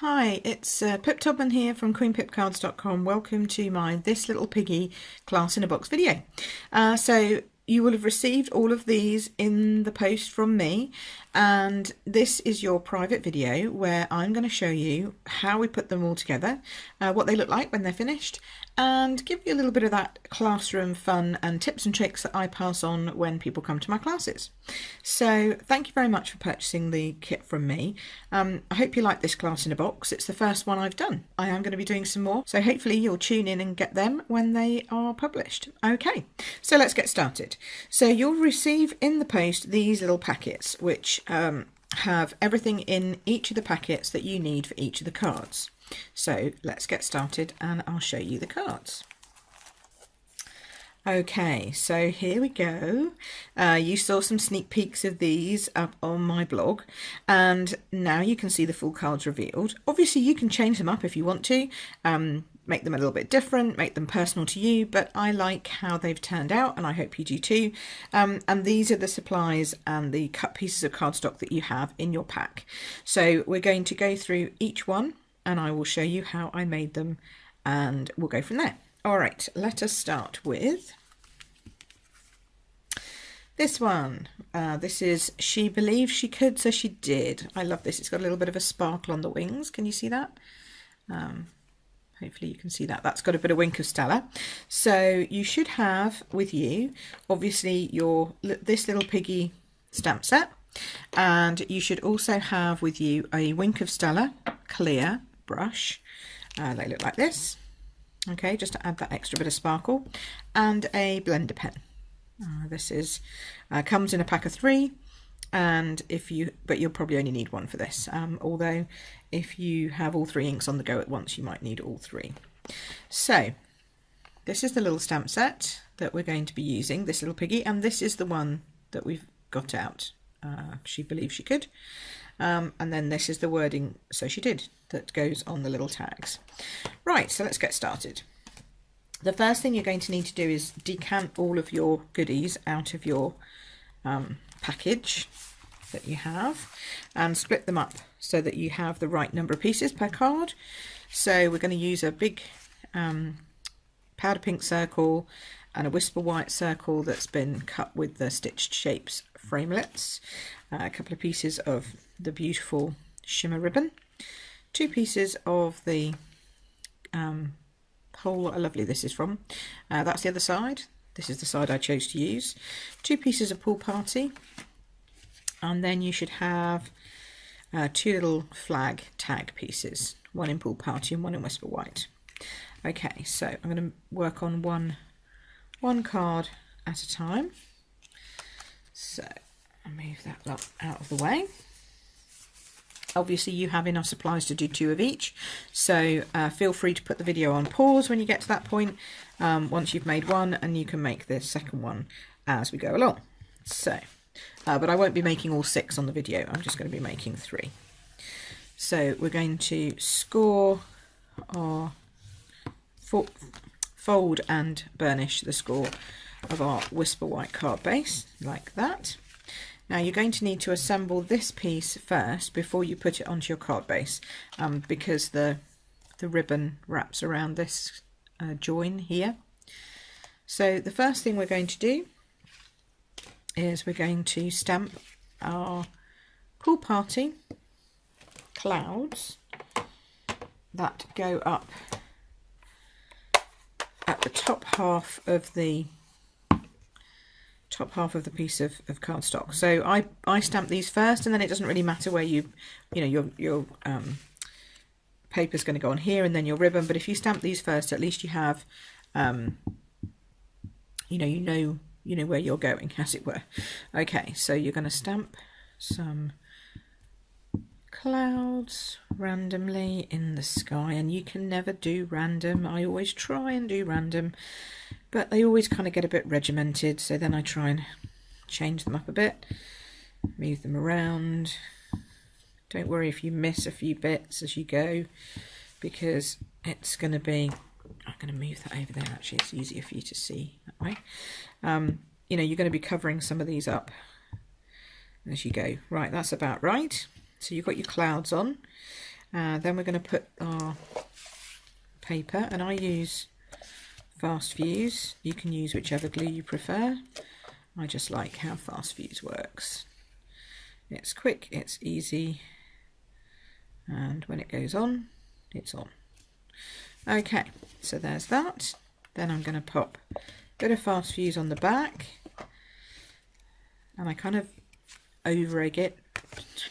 Hi, it's Pip Tubman here from queenpipcards.com. Welcome to my This Little Piggy class in a box video. So you will have received all of these in the post from me, and this is your private video where I'm going to show you how we put them all together, what they look like when they're finished, and give you a little bit of that classroom fun and tips and tricks that I pass on when people come to my classes. So thank you very much for purchasing the kit from me. I hope you like this class in a box. It's the first one I've done. I am going to be doing some more, so hopefully you'll tune in and get them when they are published. Okay, so let's get started. So you'll receive in the post these little packets which have everything in each of the packets that you need for each of the cards. So let's get started and I'll show you the cards. Okay, so here we go. You saw some sneak peeks of these up on my blog, and now you can see the full cards revealed. Obviously you can change them up if you want to, make them a little bit different, make them personal to you, but I like how they've turned out and I hope you do too. And these are the supplies and the cut pieces of cardstock that you have in your pack. So we're going to go through each one and I will show you how I made them and we'll go from there. All right, let us start with this one. This is She Believed She Could, So She Did. I love this. It's got a little bit of a sparkle on the wings. Can you see that? Hopefully you can see that. That's got a bit of wink of Stella. So you should have with you, obviously, this little piggy stamp set. And you should also have with you a Wink of Stella clear brush. They look like this. Okay, just to add that extra bit of sparkle, and a blender pen. This is comes in a pack of 3, and but you'll probably only need 1 for this. Although if you have all 3 inks on the go at once, you might need all 3. So this is the little stamp set that we're going to be using, this little piggy, and this is the one that we've got out. She believed she could. And then this is the wording, so she did, that goes on the little tags. Right, so let's get started. The first thing you're going to need to do is decant all of your goodies out of your package that you have and split them up so that you have the right number of pieces per card. So we're going to use a big powder pink circle and a whisper white circle that's been cut with the stitched shapes framelets, a couple of pieces of the beautiful shimmer ribbon, 2 pieces of the whole, lovely this is from, that's the other side, this is the side I chose to use, 2 pieces of Pool Party, and then you should have 2 little flag tag pieces, 1 in Pool Party and 1 in Whisper White. Okay, so I'm going to work on one card at a time. So I'll move that lot out of the way. Obviously you have enough supplies to do 2 of each, so feel free to put the video on pause when you get to that point, once you've made 1, and you can make the second one as we go along. So, but I won't be making all 6 on the video, I'm just going to be making 3. So we're going to score our fold and burnish the score of our Whisper White card base, like that. Now you're going to need to assemble this piece first before you put it onto your card base, because the ribbon wraps around this join here. So the first thing we're going to do is we're going to stamp our Pool Party clouds that go up at the top half of the piece of cardstock. So I stamp these first, and then it doesn't really matter where your paper's going to go on here and then your ribbon, but if you stamp these first, at least you have you know where you're going, as it were. Okay, so you're going to stamp some clouds randomly in the sky, and you can never do random. I always try and do random, but they always kind of get a bit regimented, so then I try and change them up a bit, move them around. Don't worry if you miss a few bits as you go, because it's going to be, I'm going to move that over there, actually it's easier for you to see that way. You know, you're going to be covering some of these up as you go. Right, that's about right. So you've got your clouds on, Then we're going to put our paper, and I use Fast Fuse. You can use whichever glue you prefer. I just like how Fast Fuse works. It's quick, it's easy, and when it goes on, it's on. Okay, so there's that. Then I'm going to pop a bit of Fast Fuse on the back, and I kind of over egg it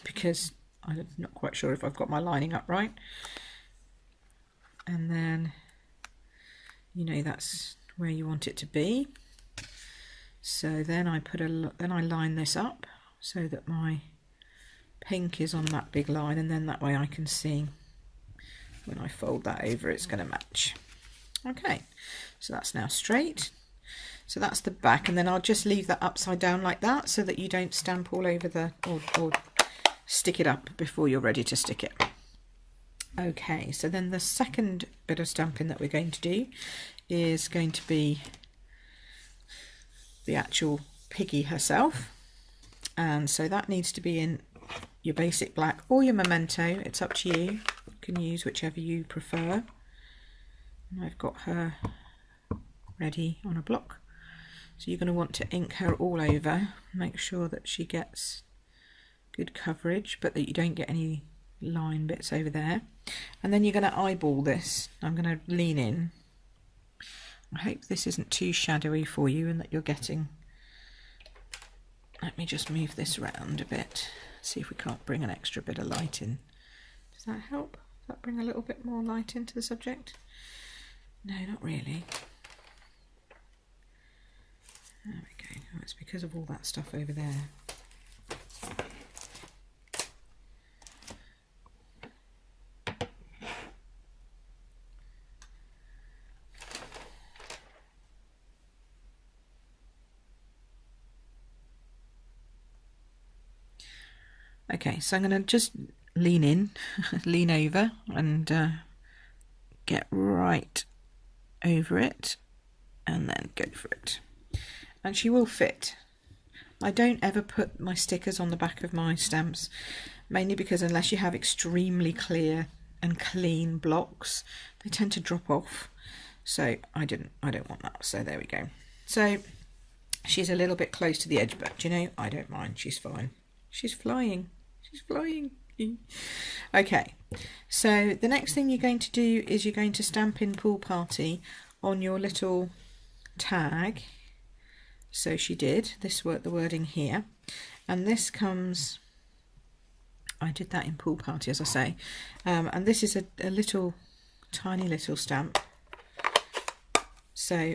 because I'm not quite sure if I've got my lining up right. And then, you know, that's where you want it to be. So then I line this up so that my pink is on that big line, and then that way I can see when I fold that over it's going to match. Okay, so that's now straight. So that's the back, and then I'll just leave that upside down like that so that you don't stamp all over the, or stick it up before you're ready to stick it. Okay, so then the second bit of stamping that we're going to do is going to be the actual Piggy herself, and so that needs to be in your basic black or your Memento, it's up to you. You can use whichever you prefer. And I've got her ready on a block, so you're going to want to ink her all over, make sure that she gets good coverage but that you don't get any line bits over there. And then you're going to eyeball this. I'm going to lean in. I hope this isn't too shadowy for you and that you're getting, let me just move this around a bit, see if we can't bring an extra bit of light in. Does that help? Does that bring a little bit more light into the subject? No, not really. There we go. Oh, it's because of all that stuff over there. Okay, so I'm going to just lean in, lean over, and get right over it, and then go for it. And she will fit. I don't ever put my stickers on the back of my stamps, mainly because unless you have extremely clear and clean blocks, they tend to drop off. So I don't want that. So there we go. So she's a little bit close to the edge, but you know, I don't mind. She's fine. She's flying. She's flying. Okay, so the next thing you're going to do is you're going to stamp in Pool Party on your little tag. So she did this, the wording here, and this comes, I did that in Pool Party, as I say, and this is a little tiny little stamp. So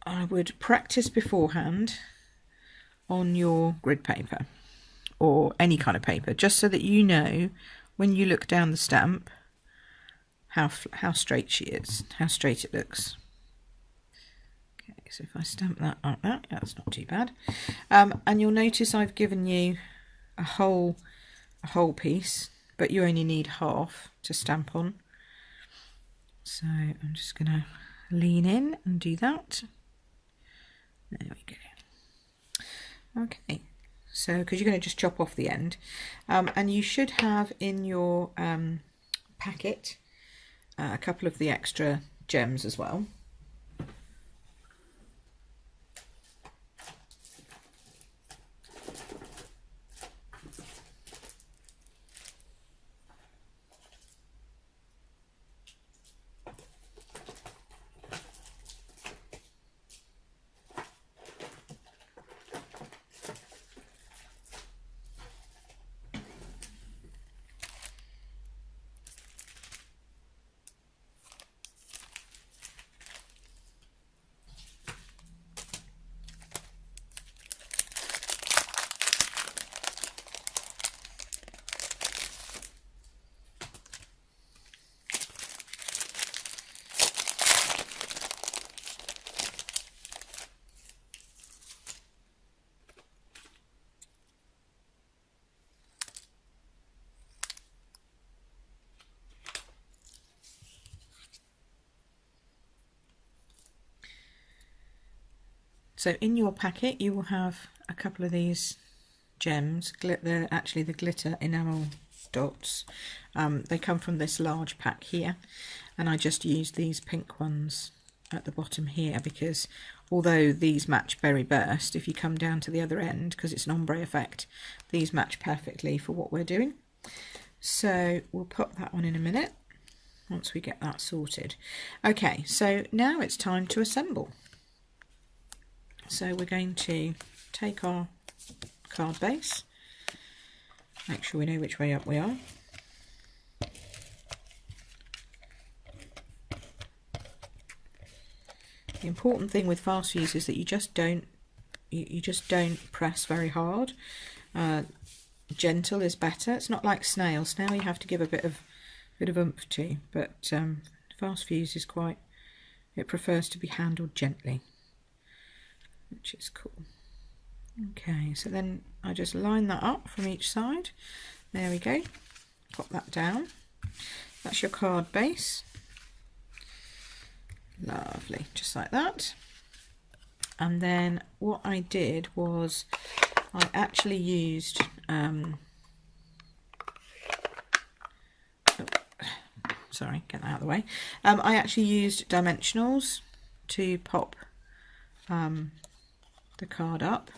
I would practice beforehand on your grid paper or any kind of paper, just so that you know when you look down the stamp how straight she is, how straight it looks. Okay, so if I stamp that like that, that's not too bad. And you'll notice I've given you a whole piece, but you only need half to stamp on. So I'm just going to lean in and do that. There we go. Okay. So, because you're going to just chop off the end, and you should have in your packet a couple of the extra gems as well. So in your packet you will have a couple of these gems, actually the glitter enamel dots. They come from this large pack here, and I just used these pink ones at the bottom here because although these match Berry Burst, if you come down to the other end, because it's an ombre effect, these match perfectly for what we're doing. So we'll pop that on in a minute once we get that sorted. Okay, so now it's time to assemble. So we're going to take our card base, make sure we know which way up we are. The important thing with fast fuse is that you just don't press very hard. Gentle is better. It's not like snail. Snail you have to give a bit of oomph to, but fast fuse is it prefers to be handled gently, which is cool. Okay, so then I just line that up from each side. There we go. Pop that down. That's your card base. Lovely, just like that. And then what I did was I actually used sorry, get that out of the way. I actually used dimensionals to pop the card up.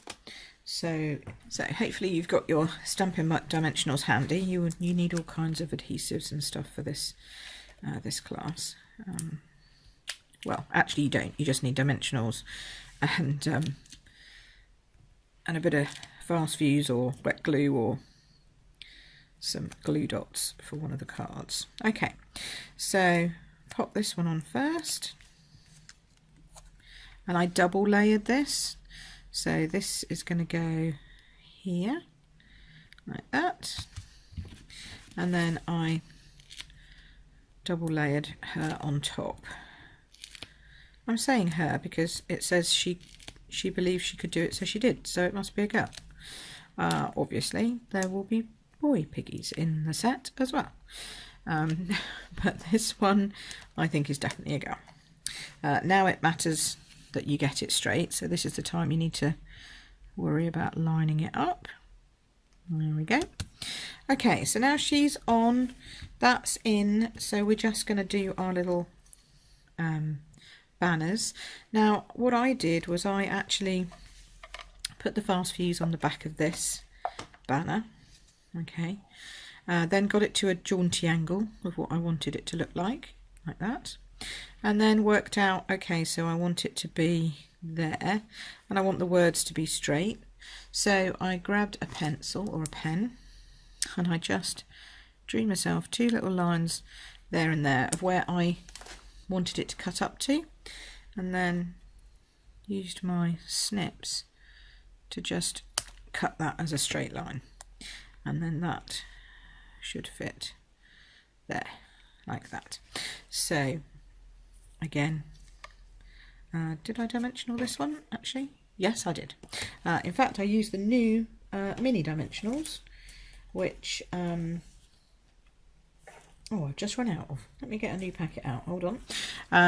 So hopefully you've got your Stampin' dimensionals handy. You need all kinds of adhesives and stuff for this this class. Well, actually you don't. You just need dimensionals and a bit of fast fuse or wet glue or some glue dots for one of the cards. Okay, so pop this one on first, and I double layered this. So this is going to go here like that, and then I double layered her on top. I'm saying her because it says she believed she could do it, so she did, so it must be a girl. Obviously there will be boy piggies in the set as well, but this one I think is definitely a girl. Now it matters that you get it straight, so this is the time you need to worry about lining it up. There we go. Okay, so now she's on, that's in, so we're just going to do our little banners. Now what I did was I actually put the fast fuse on the back of this banner, okay, then got it to a jaunty angle of what I wanted it to look like that, and then worked out, okay, so I want it to be there and I want the words to be straight. So I grabbed a pencil or a pen and I just drew myself two little lines there and there of where I wanted it to cut up to, and then used my snips to just cut that as a straight line, and then that should fit there like that. So again, did I dimensional this one actually? Yes, I did. In fact, I used the new mini dimensionals, which oh, I've just run out of. Let me get a new packet out. Hold on.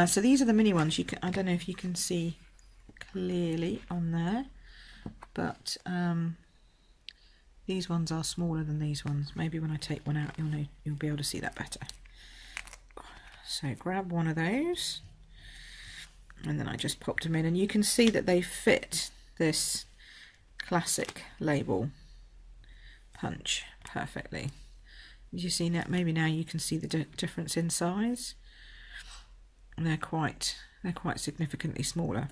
So these are the mini ones. You can, I don't know if you can see clearly on there, but these ones are smaller than these ones. Maybe when I take one out, you'll be able to see that better. So grab one of those, and then I just popped them in, and you can see that they fit this classic label punch perfectly. You see now, maybe now you can see the difference in size, and they're quite significantly smaller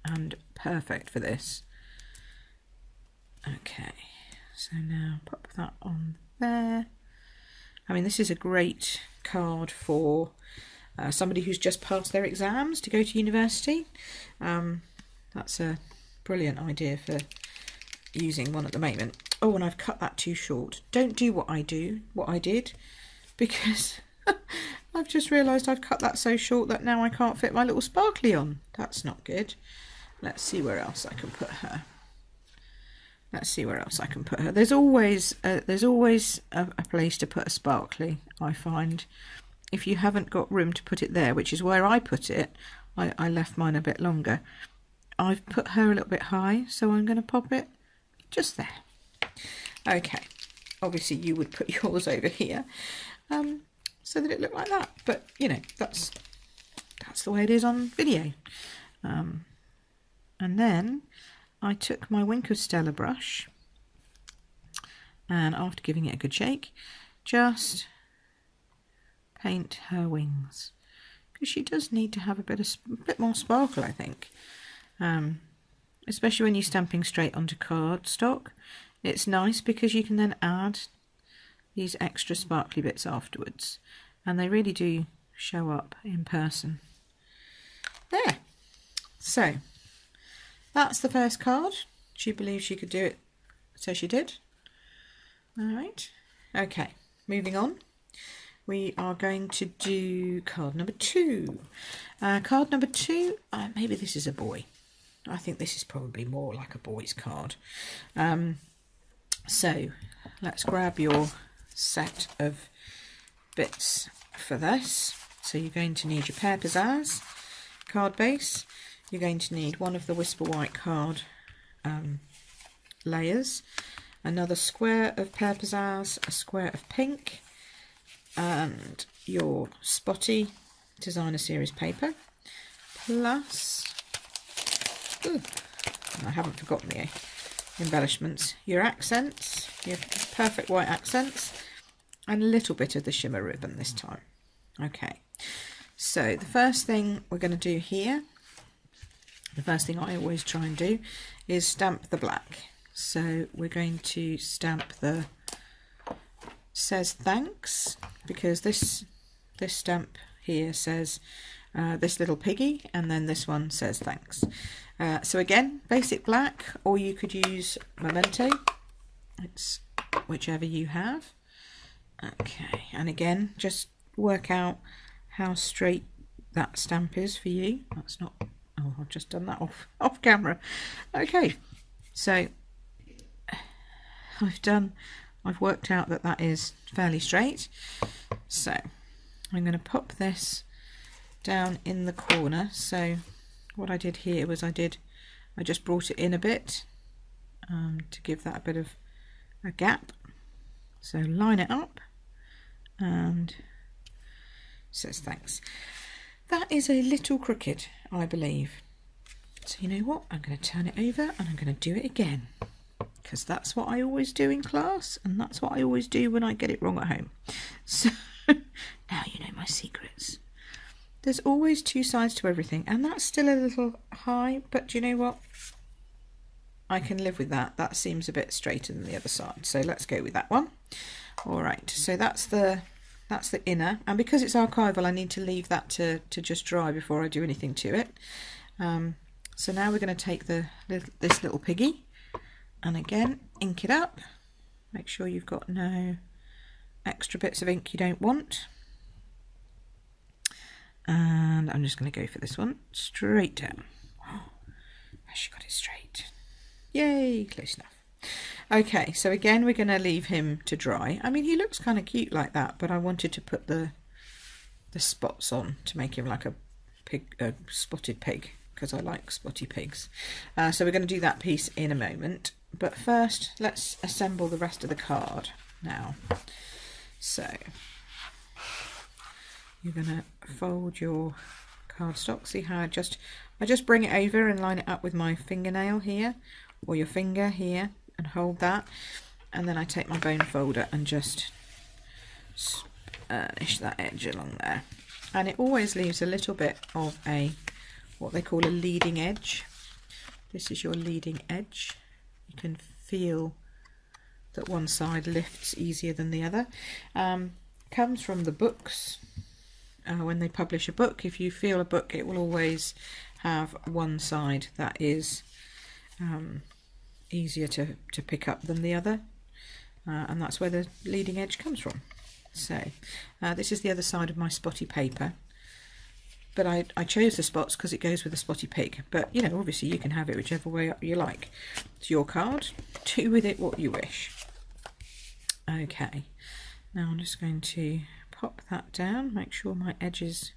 and perfect for this. Okay, so now pop that on there. I mean, this is a great card for somebody who's just passed their exams to go to university. That's a brilliant idea for using one at the moment. Oh, and I've cut that too short. Don't do what I did, because I've just realised I've cut that so short that now I can't fit my little sparkly on. That's not good. Let's see where else I can put her. Let's see where else I can put her. There's always a place to put a sparkly, I find. If you haven't got room to put it there, which is where I put it, I left mine a bit longer. I've put her a little bit high, so I'm going to pop it just there. Okay, obviously you would put yours over here, so that it looked like that. But you know, that's the way it is on video. And then I took my Wink of Stella brush, and after giving it a good shake, just paint her wings, because she does need to have a bit more sparkle, I think. Especially when you're stamping straight onto cardstock, it's nice because you can then add these extra sparkly bits afterwards, and they really do show up in person. There. So that's the first card. She believed she could do it, so she did. All right. Okay, moving on. We are going to do card number 2. Card number 2, maybe this is a boy. I think this is probably more like a boy's card. So let's grab your set of bits for this. So you're going to need your Pear Pizzazz card base. You're going to need one of the Whisper White card layers, another square of Pear Pizzazz, a square of pink, and your Spotty Designer Series paper, plus, I haven't forgotten the embellishments, your accents, your perfect white accents, and a little bit of the shimmer ribbon this time. Okay, so the first thing we're going to do here, the first thing I always try and do, is stamp the black. So we're going to stamp the says thanks, because this stamp here says this little piggy, and then this one says thanks. So again, basic black, or you could use Memento. It's whichever you have. Okay, and again, just work out how straight that stamp is for you. That's not, oh, I've just done that off camera. Okay, so I've worked out that is fairly straight. So I'm going to pop this down in the corner. So what I did here was I just brought it in a bit to give that a bit of a gap. So line it up, and it says thanks. That is a little crooked, I believe. So you know what? I'm going to turn it over and I'm going to do it again, because that's what I always do in class, and that's what I always do when I get it wrong at home. So now you know my secrets. There's always 2 sides to everything, and that's still a little high, but do you know what? I can live with that. That seems a bit straighter than the other side, so let's go with that one. All right, so that's the inner, and because it's archival, I need to leave that to just dry before I do anything to it. So now we're going to take this little piggy, and again, ink it up. Make sure you've got no extra bits of ink you don't want. And I'm just going to go for this one straight down. Oh, she got it straight. Yay, close enough. Okay, so again, we're going to leave him to dry. I mean, he looks kind of cute like that, but I wanted to put the spots on to make him like a spotted pig, because I like spotty pigs. So we're going to do that piece in a moment. But first, let's assemble the rest of the card now. So you're going to fold your cardstock. See how I just bring it over and line it up with my fingernail here, or your finger here, and hold that. And then I take my bone folder and just spurnish that edge along there. And it always leaves a little bit of what they call a leading edge. This is your leading edge. You can feel that one side lifts easier than the other. Comes from the books. When they publish a book, if you feel a book, it will always have one side that is easier to pick up than the other, and that's where the leading edge comes from. So this is the other side of my spotty paper, but I chose the spots because it goes with the spotty pig, but you know, obviously you can have it whichever way up you like. It's your card, do with it what you wish. Okay, now I'm just going to pop that down, make sure my edges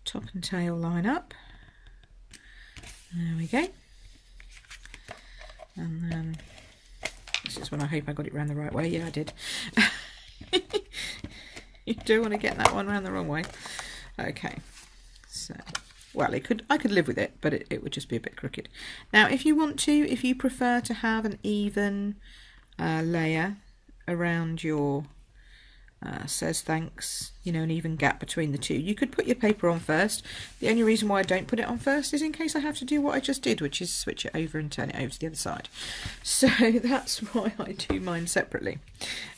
top and tail line up. There we go. And then This is when I hope I got it round the right way. Yeah, I did. You don't want to get that one round the wrong way. Okay, so, well, I could live with it, but it would just be a bit crooked. Now, if you prefer to have an even layer around your says thanks, you know, an even gap between the two, you could put your paper on first. The only reason why I don't put it on first is in case I have to do what I just did, which is switch it over and turn it over to the other side. So that's why I do mine separately.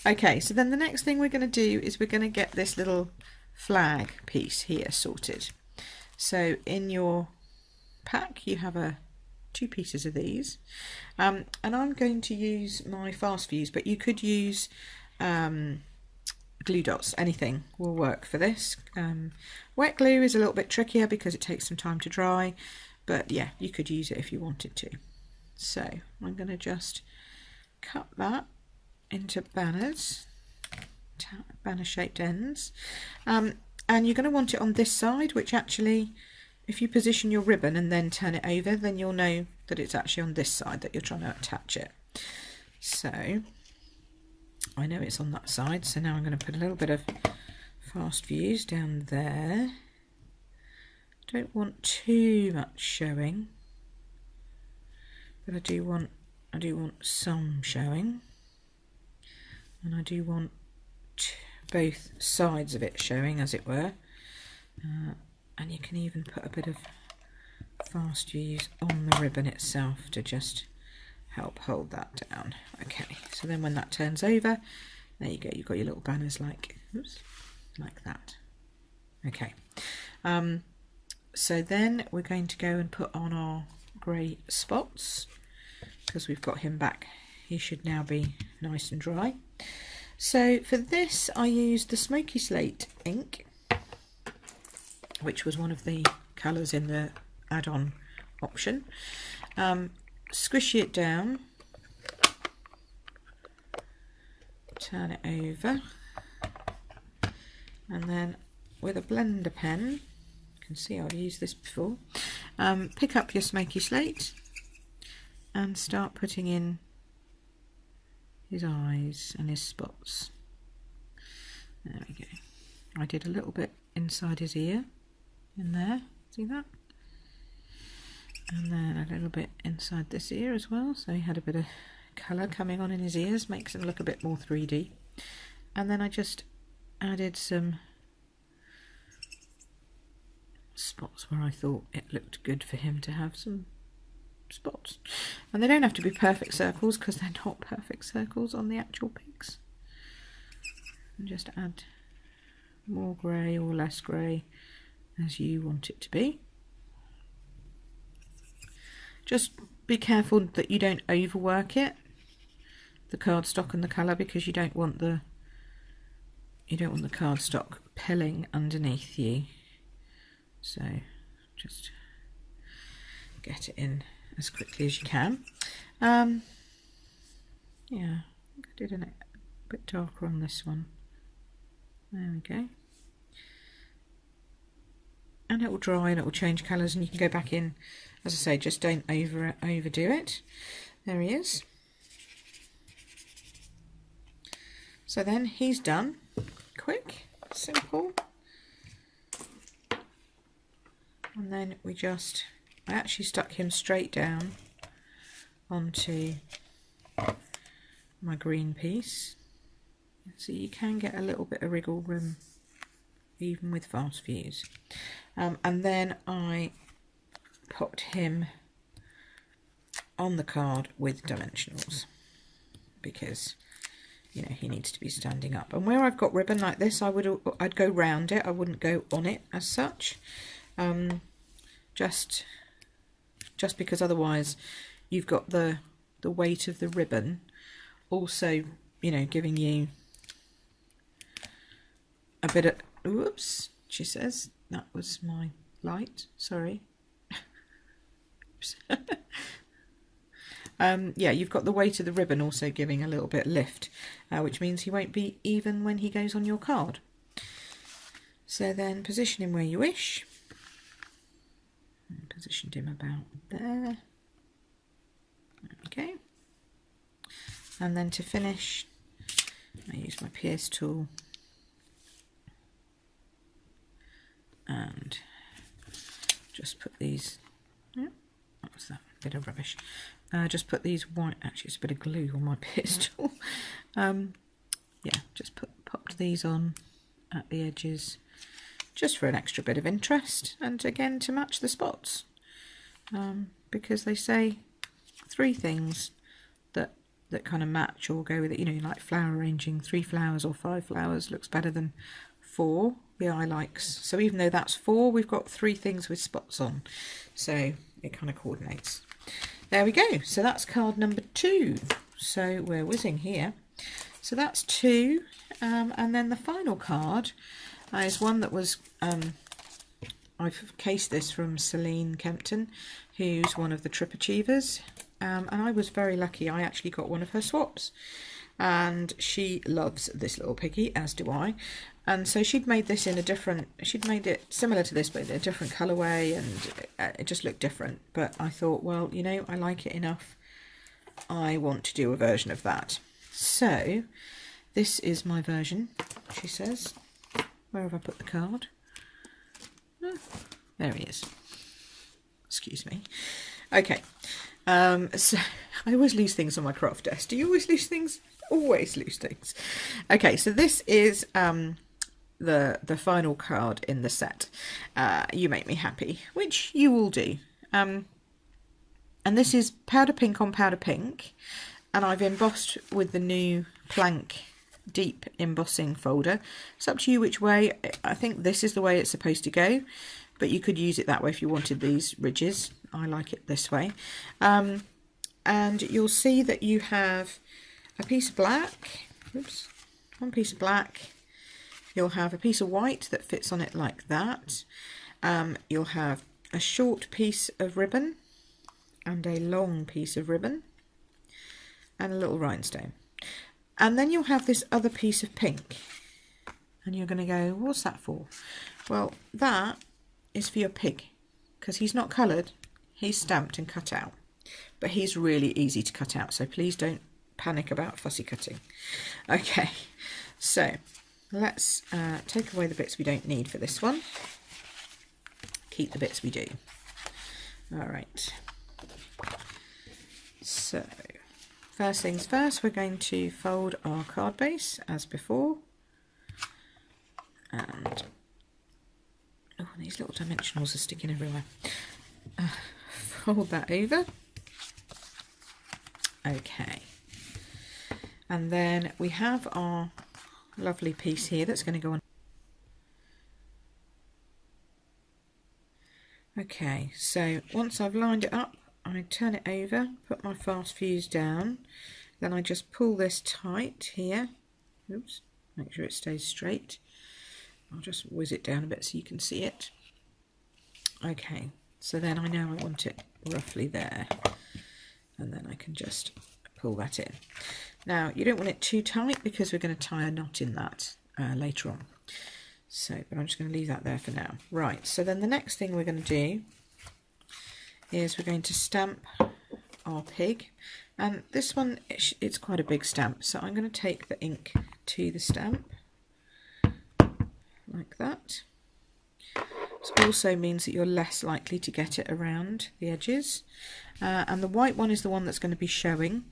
Okay, so then the next thing we're going to do is we're going to get this little flag piece here sorted. So in your pack you have two pieces of these, and I'm going to use my fast fuse, but you could use glue dots. Anything will work for this. Wet glue is a little bit trickier because it takes some time to dry, but yeah, you could use it if you wanted to. So I'm going to just cut that into banners, banner shaped ends, and you're going to want it on this side, which actually, if you position your ribbon and then turn it over, then you'll know that it's actually on this side that you're trying to attach it. So I know it's on that side, so now I'm going to put a little bit of fast fuse down there. Don't want too much showing, but I do want some showing, and I do want both sides of it showing, as it were. And you can even put a bit of fast fuse on the ribbon itself to just help hold that down. Okay, so then when that turns over, there you go, you've got your little banners like that. Okay, so then we're going to go and put on our grey spots, because we've got him back. He should now be nice and dry. So for this I used the Smoky Slate ink, which was one of the colours in the add-on option. Squishy it down, turn it over, and then with a blender pen, you can see I've used this before, pick up your Smoky Slate and start putting in his eyes and his spots. There we go. I did a little bit inside his ear, in there, see that? And then a little bit inside this ear as well, so he had a bit of colour coming on in his ears, makes him look a bit more 3D. And then I just added some spots where I thought it looked good for him to have some spots. And they don't have to be perfect circles, because they're not perfect circles on the actual pigs. And just add more grey or less grey as you want it to be. Just be careful that you don't overwork it, the cardstock and the colour, because you don't want the cardstock pilling underneath you. So just get it in as quickly as you can. Yeah, I think I did a bit darker on this one. There we go. And it will dry and it will change colours, and you can go back in. As I say, just don't overdo it. There he is. So then he's done. Quick, simple. And then I actually stuck him straight down onto my green piece. So you can get a little bit of wriggle room even with fast fuse. And then I popped him on the card with dimensionals, because you know he needs to be standing up. And where I've got ribbon like this, I'd go round it. I wouldn't go on it as such, just because otherwise you've got the weight of the ribbon also, you know, giving you a bit of, oops, she says, that was my light, sorry. Yeah, you've got the weight of the ribbon also giving a little bit of lift, which means he won't be even when he goes on your card. So then position him where you wish. Positioned him about there. Okay. And then to finish, I use my pierce tool and just put these, what was that, bit of rubbish, just put these white, actually it's a bit of glue on my pierce tool, yeah, just popped these on at the edges just for an extra bit of interest, and again to match the spots, because they say 3 things that kind of match or go with it, you know, like flower arranging, 3 flowers or 5 flowers looks better than 4, the eye likes. So even though that's 4, we've got 3 things with spots on, so it kind of coordinates. There we go, so that's card number 2. So we're whizzing here. So that's 2, and then the final card is one that was, I've cased this from Celine Kempton, who's one of the Trip Achievers, and I was very lucky. I actually got one of her swaps, and she loves this little piggy, as do I. And so she'd made this in a different, she'd made it similar to this but in a different colourway, and it just looked different. But I thought, well, you know, I like it enough, I want to do a version of that. So this is my version, she says. Where have I put the card? Oh, there he is. Excuse me. Okay. So I always lose things on my craft desk. Do you always lose things? Always lose things. Okay, so this is the final card in the set. You Make Me Happy, which you will do. And this is powder pink on powder pink, and I've embossed with the new Plank deep embossing folder. It's up to you which way. I think this is the way it's supposed to go, but you could use it that way if you wanted these ridges. I like it this way. And you'll see that you have a piece of black, oops, one piece of black, you'll have a piece of white that fits on it like that, you'll have a short piece of ribbon and a long piece of ribbon and a little rhinestone. And then you'll have this other piece of pink, and you're going to go, what's that for? Well, that is for your pig, because he's not coloured, he's stamped and cut out, but he's really easy to cut out, so please don't panic about fussy cutting. Okay, so let's take away the bits we don't need for this one, keep the bits we do. All right, so first things first, we're going to fold our card base as before, and oh, these little dimensionals are sticking everywhere. Fold that over. Okay, and then we have our lovely piece here that's going to go on. Okay, so once I've lined it up, I turn it over, put my fast fuse down, then I just pull this tight here. Oops, make sure it stays straight. I'll just whiz it down a bit so you can see it. Okay, so then I know I want it roughly there, and then I can just pull that in. Now, you don't want it too tight because we're going to tie a knot in that later on. So, but I'm just going to leave that there for now. Right, so then the next thing we're going to do is we're going to stamp our pig, and this one, it's quite a big stamp, so I'm going to take the ink to the stamp like that. This also means that you're less likely to get it around the edges, and the white one is the one that's going to be showing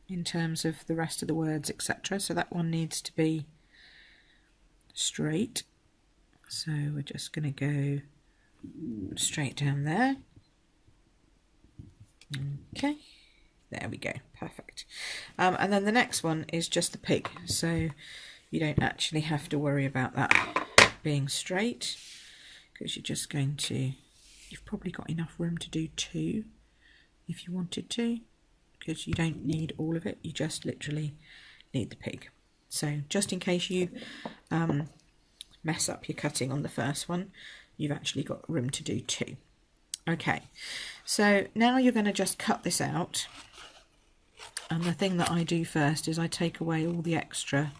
in terms of the rest of the words, etc. So that one needs to be straight, so we're just going to go straight down there. Okay, there we go, perfect. And then the next one is just the pig, so you don't actually have to worry about that being straight, because you're just going to, you've probably got enough room to do 2 if you wanted to, because you don't need all of it, you just literally need the pig. So just in case you mess up your cutting on the first one, you've actually got room to do 2. Okay, so now you're going to just cut this out, and the thing that I do first is I take away all the extra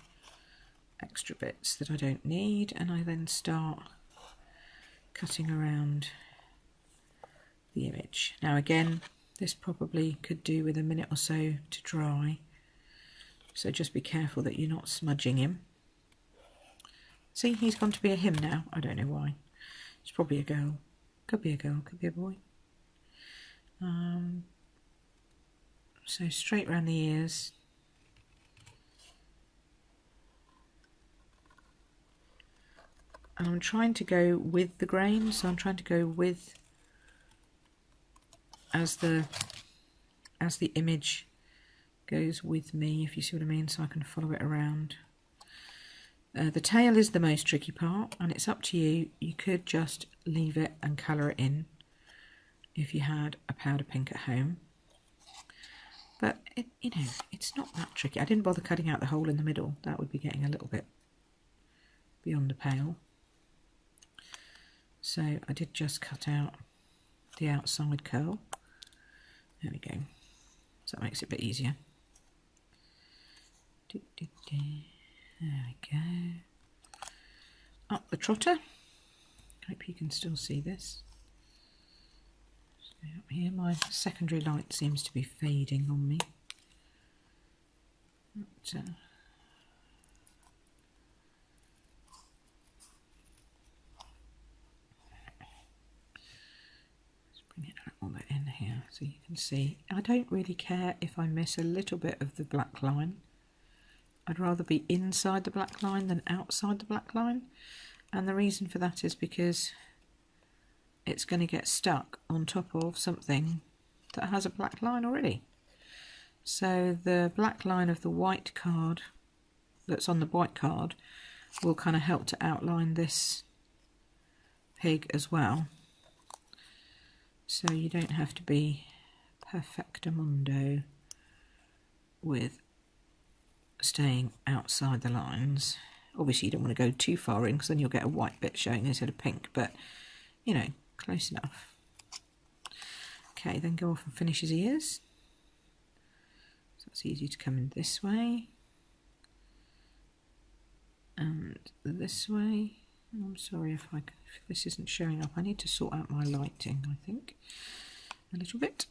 bits that I don't need, and I then start cutting around the image. Now again, this probably could do with a minute or so to dry So just be careful that you're not smudging him. See, he's gone to be a him now. I don't know why. It's probably a girl. Could be a girl, could be a boy. So straight around the ears. And I'm trying to go with the grain, so I'm trying to go with as the image goes with me, if you see what I mean, so I can follow it around. The tail is the most tricky part, and it's up to you. You could just leave it and colour it in if you had a powder pink at home. But, you know, it's not that tricky. I didn't bother cutting out the hole in the middle. That would be getting a little bit beyond the pale. So I did just cut out the outside curl. There we go. So that makes it a bit easier. There we go. Up the trotter. Hope you can still see this. So up here, my secondary light seems to be fading on me. But, let's bring it a little bit in here so you can see. I don't really care if I miss a little bit of the black line. I'd rather be inside the black line than outside the black line, and the reason for that is because it's going to get stuck on top of something that has a black line already. So the black line of the white card that's on the white card will kind of help to outline this pig as well. So you don't have to be perfectamundo with staying outside the lines. Obviously you don't want to go too far in because then you'll get a white bit showing instead of pink, but you know, close enough. Okay, then go off and finish his ears. So it's easy to come in this way and this way. I'm sorry if this isn't showing up. I need to sort out my lighting, I think, a little bit.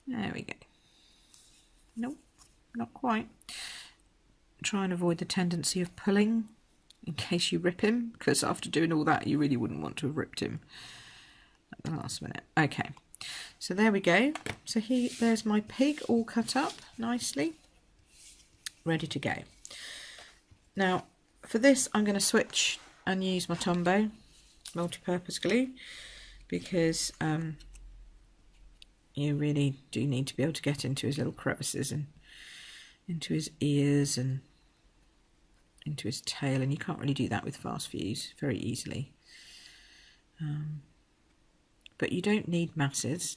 There we go. Nope, not quite. Try and avoid the tendency of pulling in case you rip him, because after doing all that you really wouldn't want to have ripped him at the last minute. Okay, so there we go. So there's my pig all cut up nicely, ready to go. Now for this I'm going to switch and use my Tombow multi-purpose glue, because you really do need to be able to get into his little crevices and into his ears and into his tail, and you can't really do that with fast fuse very easily. But you don't need masses.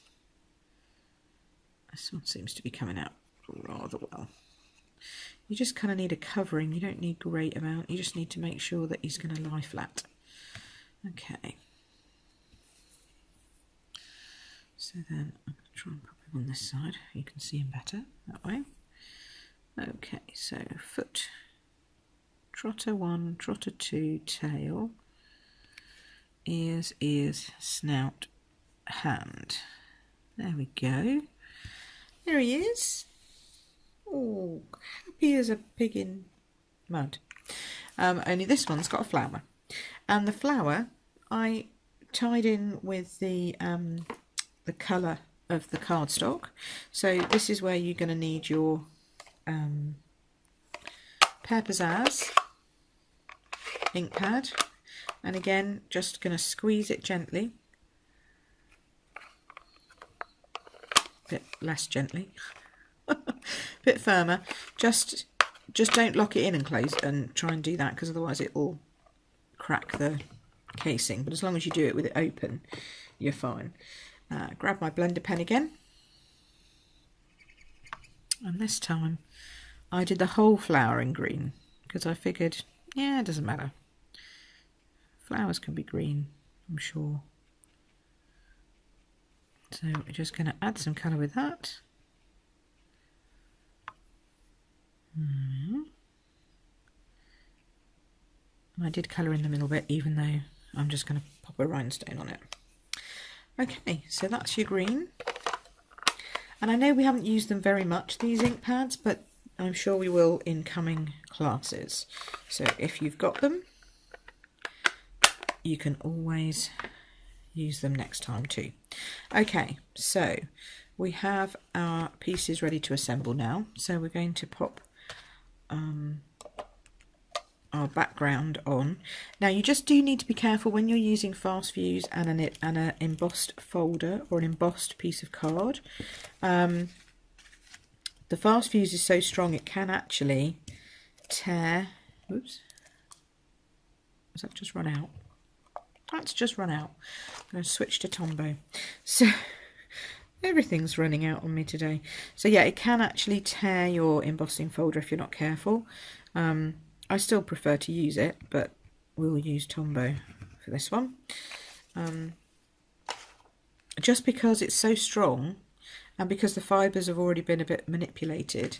This one seems to be coming out rather well. You just kind of need a covering. You don't need a great amount. You just need to make sure that he's going to lie flat. Okay. So then I'm going to try and pop him on this side. You can see him better that way. Okay, so foot, trotter 1, trotter 2, tail, ears, snout, hand. There we go. There he is. Oh, happy as a pig in mud. Only this one's got a flower. And the flower I tied in with the colour of the cardstock. So this is where you're going to need your Pear Pizzazz ink pad, and again just going to squeeze it gently, a bit less gently, a bit firmer. Just don't lock it in and close and try and do that, because otherwise it will crack the casing. But as long as you do it with it open, you're fine. Grab my blender pen again, and this time I did the whole flower in green, because I figured, yeah, it doesn't matter. Flowers can be green, I'm sure. So we're just going to add some colour with that. And I did colour in the middle bit, even though I'm just going to pop a rhinestone on it. Okay, so that's your green. And I know we haven't used them very much, these ink pads, but I'm sure we will in coming classes. So if you've got them, you can always use them next time too. Okay, so we have our pieces ready to assemble now. So we're going to pop our background on. Now you just do need to be careful when you're using fast fuse and an embossed folder or an embossed piece of card. The fast fuse is so strong it can actually tear. Oops, has that just run out? That's just run out. I'm going to switch to Tombow. So everything's running out on me today. So yeah, it can actually tear your embossing folder if you're not careful. I still prefer to use it, but we'll use Tombow for this one. Just because it's so strong and because the fibres have already been a bit manipulated,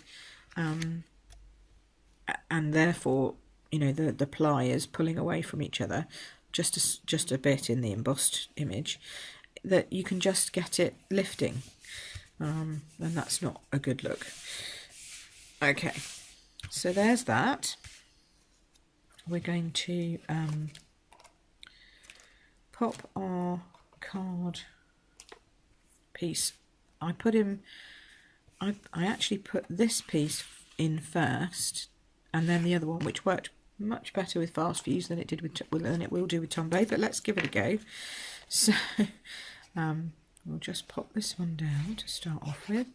and therefore, you know, the ply is pulling away from each other just a bit in the embossed image, that you can just get it lifting, and that's not a good look. Okay, so there's that. We're going to pop our card piece. I actually put this piece in first, and then the other one, which worked much better with fast fuse than it did than it will do with Tombow. But let's give it a go. So we'll just pop this one down to start off with,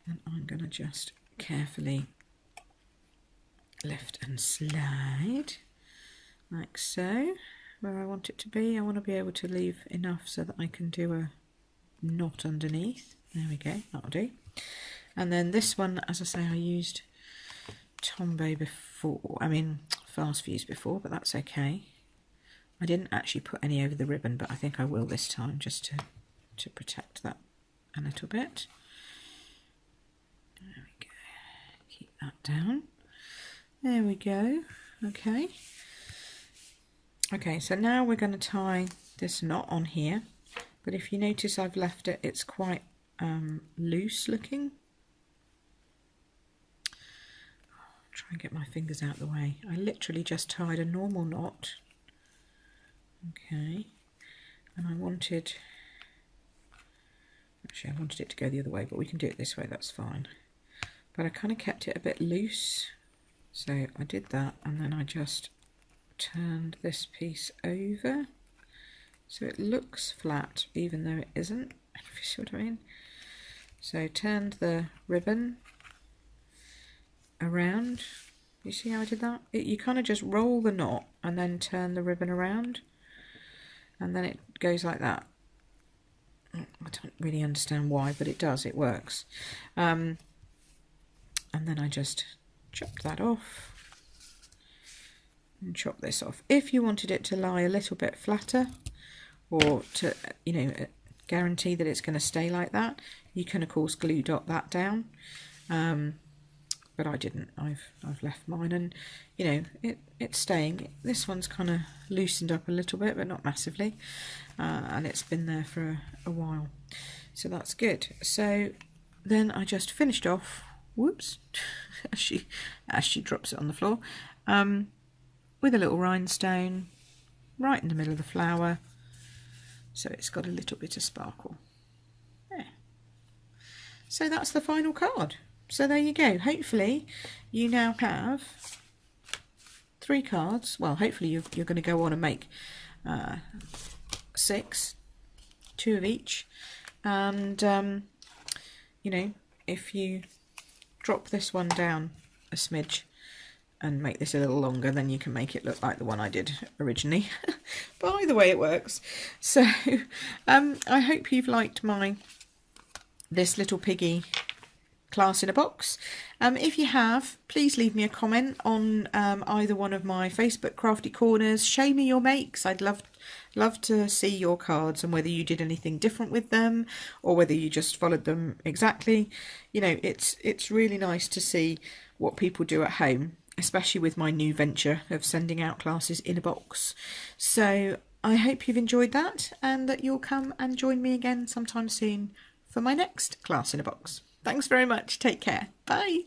and I'm going to just carefully lift and slide like so where I want it to be. I want to be able to leave enough so that I can do a knot underneath. There we go, that'll do. And then this one, as I say, I used Tombow before, I mean fast fuse before, but that's okay. I didn't actually put any over the ribbon, but I think I will this time, just to protect that a little bit. There we go, keep that down. There we go. Okay. Okay, so now we're going to tie this knot on here, but if you notice I've left it, it's quite loose looking. Try and get my fingers out of the way. I literally just tied a normal knot. Okay, and I wanted it to go the other way, but we can do it this way, that's fine. But I kind of kept it a bit loose. So I did that, and then I just turned this piece over so it looks flat even though it isn't, if you see what I mean. So turned the ribbon around. You see how I did that? You kind of just roll the knot and then turn the ribbon around, and then it goes like that. I don't really understand why, but it does, it works. And then I just chop that off and chop this off. If you wanted it to lie a little bit flatter, or to, you know, guarantee that it's going to stay like that, you can of course glue dot that down, but I didn't. I've left mine, and you know, it's staying. This one's kind of loosened up a little bit, but not massively, and it's been there for a while, so that's good. So then I just finished off, whoops, as she drops it on the floor, with a little rhinestone right in the middle of the flower, so it's got a little bit of sparkle. There. So that's the final card. So there you go. Hopefully you now have 3 cards. Well, hopefully you're going to go on and make 6, 2 of each, and you know, if you drop this one down a smidge and make this a little longer, then you can make it look like the one I did originally. But either way it works. So I hope you've liked this little piggy class in a box. If you have, please leave me a comment on either one of my Facebook crafty corners. Show me your makes. I'd love to see your cards and whether you did anything different with them or whether you just followed them exactly. You know, it's really nice to see what people do at home, especially with my new venture of sending out classes in a box. So I hope you've enjoyed that and that you'll come and join me again sometime soon for my next class in a box. Thanks very much. Take care. Bye.